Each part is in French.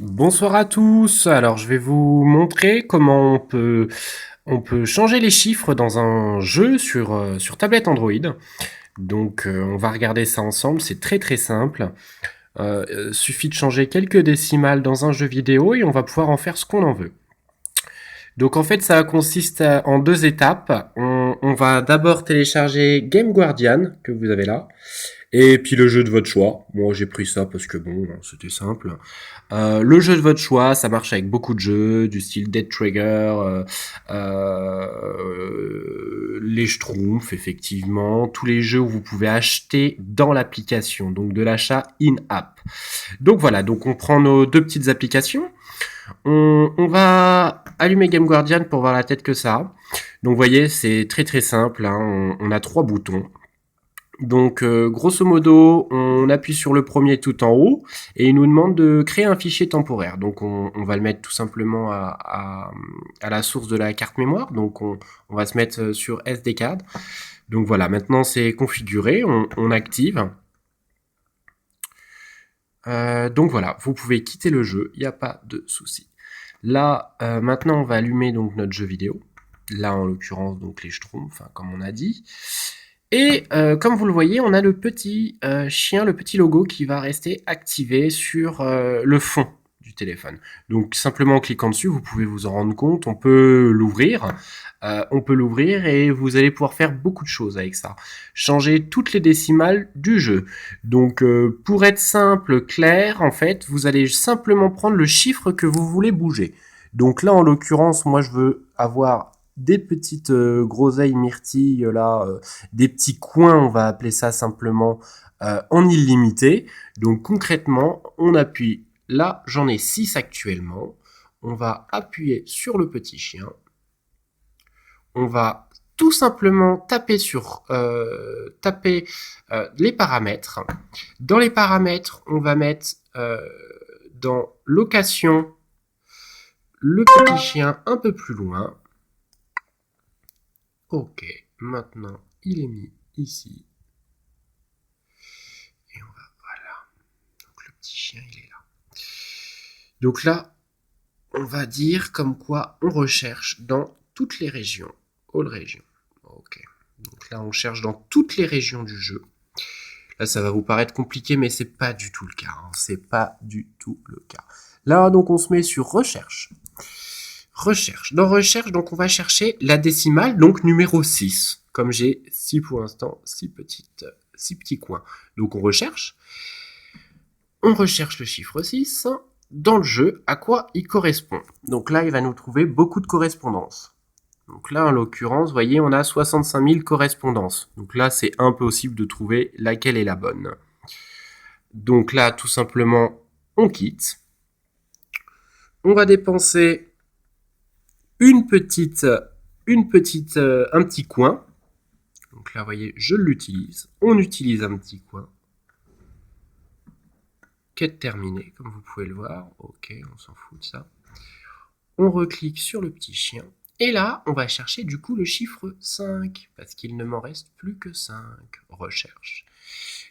Bonsoir à tous. Alors, je vais vous montrer comment on peut changer les chiffres dans un jeu sur tablette Android. Donc, on va regarder ça ensemble. C'est très très simple. Suffit de changer quelques décimales dans un jeu vidéo et on va pouvoir en faire ce qu'on en veut. Donc, en fait, ça consiste en deux étapes. On va d'abord télécharger Game Guardian que vous avez là. Et puis le jeu de votre choix. Moi, j'ai pris ça parce que bon, c'était simple. Le jeu de votre choix, ça marche avec beaucoup de jeux, du style Dead Trigger, les Schtroumpfs, effectivement, tous les jeux où vous pouvez acheter dans l'application, donc de l'achat in-app. Donc voilà, donc on prend nos deux petites applications, on va allumer Game Guardian pour voir la tête que ça a. Donc vous voyez, c'est très très simple, hein, on a trois boutons. Donc, grosso modo, on appuie sur le premier tout en haut et il nous demande de créer un fichier temporaire. Donc, on va le mettre tout simplement à la source de la carte mémoire. Donc, on va se mettre sur SD card. Donc voilà, maintenant c'est configuré, on active. Donc voilà, vous pouvez quitter le jeu, il n'y a pas de souci. Là, maintenant, on va allumer donc notre jeu vidéo. Là, en l'occurrence, donc les Schtroumpfs, enfin, comme on a dit. Et comme vous le voyez, on a le petit chien, le petit logo qui va rester activé sur le fond du téléphone. Donc simplement en cliquant dessus, vous pouvez vous en rendre compte, on peut l'ouvrir et vous allez pouvoir faire beaucoup de choses avec ça. Changer toutes les décimales du jeu. Donc pour être simple, clair, en fait, vous allez simplement prendre le chiffre que vous voulez bouger. Donc là, en l'occurrence, moi, je veux avoir des petites groseilles myrtilles là, des petits coins, on va appeler ça simplement en illimité. Donc concrètement, on appuie. Là, j'en ai 6 actuellement. On va appuyer sur le petit chien. On va tout simplement taper les paramètres. Dans les paramètres, on va mettre dans location le petit chien un peu plus loin. Ok, maintenant il est mis ici. Et on va, voilà. Donc le petit chien, il est là. Donc là, on va dire comme quoi on recherche dans toutes les régions. All régions. Ok. Donc là, on cherche dans toutes les régions du jeu. Là, ça va vous paraître compliqué, mais c'est pas du tout le cas. Hein. C'est pas du tout le cas. Là, donc, on se met sur recherche. Recherche. Dans recherche, donc, on va chercher la décimale, donc numéro 6. Comme j'ai 6 pour l'instant, 6 petits coins. Donc, on recherche. On recherche le chiffre 6 dans le jeu, à quoi il correspond. Donc là, il va nous trouver beaucoup de correspondances. Donc là, en l'occurrence, vous voyez, on a 65 000 correspondances. Donc là, c'est impossible de trouver laquelle est la bonne. Donc là, tout simplement, on quitte. On va dépenser un petit coin. Donc là, vous voyez, je l'utilise. On utilise un petit coin. Quête terminée, comme vous pouvez le voir. Ok, on s'en fout de ça. On reclique sur le petit chien. Et là, on va chercher du coup le chiffre 5, parce qu'il ne m'en reste plus que 5. Recherche.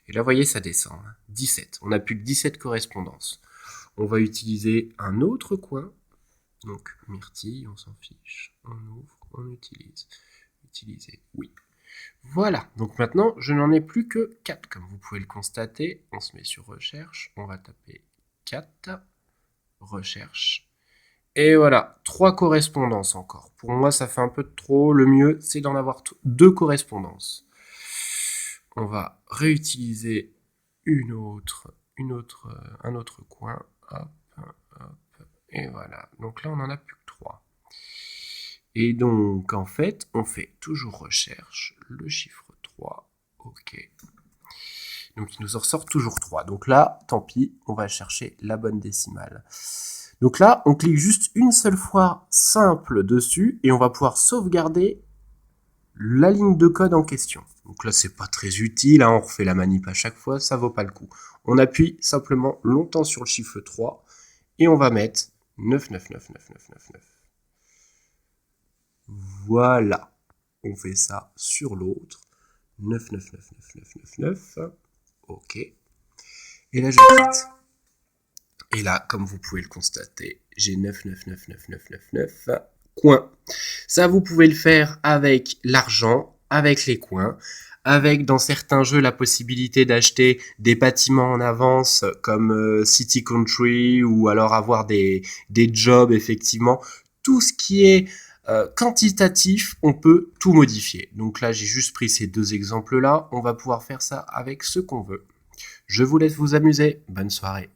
Et là, vous voyez, ça descend. 17. On n'a plus que 17 correspondances. On va utiliser un autre coin. Donc, myrtille, on s'en fiche. On ouvre, on utilise. Utiliser, oui. Voilà. Donc maintenant, je n'en ai plus que 4, comme vous pouvez le constater. On se met sur recherche. On va taper 4. Recherche. Et voilà, 3 correspondances encore. Pour moi, ça fait un peu de trop. Le mieux, c'est d'en avoir 2 correspondances. On va réutiliser un autre coin. Hop, hop. Et voilà. Donc là, on en a plus que 3. Et donc, en fait, on fait toujours recherche, le chiffre 3. Ok. Donc, il nous en ressort toujours 3. Donc là, tant pis, on va chercher la bonne décimale. Donc là, on clique juste une seule fois simple dessus et on va pouvoir sauvegarder la ligne de code en question. Donc là, c'est pas très utile, hein, on refait la manip à chaque fois, ça vaut pas le coup. On appuie simplement longtemps sur le chiffre 3 et on va mettre 999999. Voilà. On fait ça sur l'autre. 999999. Ok. Et là, je quitte. Et là, comme vous pouvez le constater, j'ai 9 coins. Ça, vous pouvez le faire avec l'argent, avec les coins, avec dans certains jeux la possibilité d'acheter des bâtiments en avance comme City Country ou alors avoir des jobs effectivement. Tout ce qui est quantitatif, on peut tout modifier. Donc là, j'ai juste pris ces deux exemples-là. On va pouvoir faire ça avec ce qu'on veut. Je vous laisse vous amuser. Bonne soirée.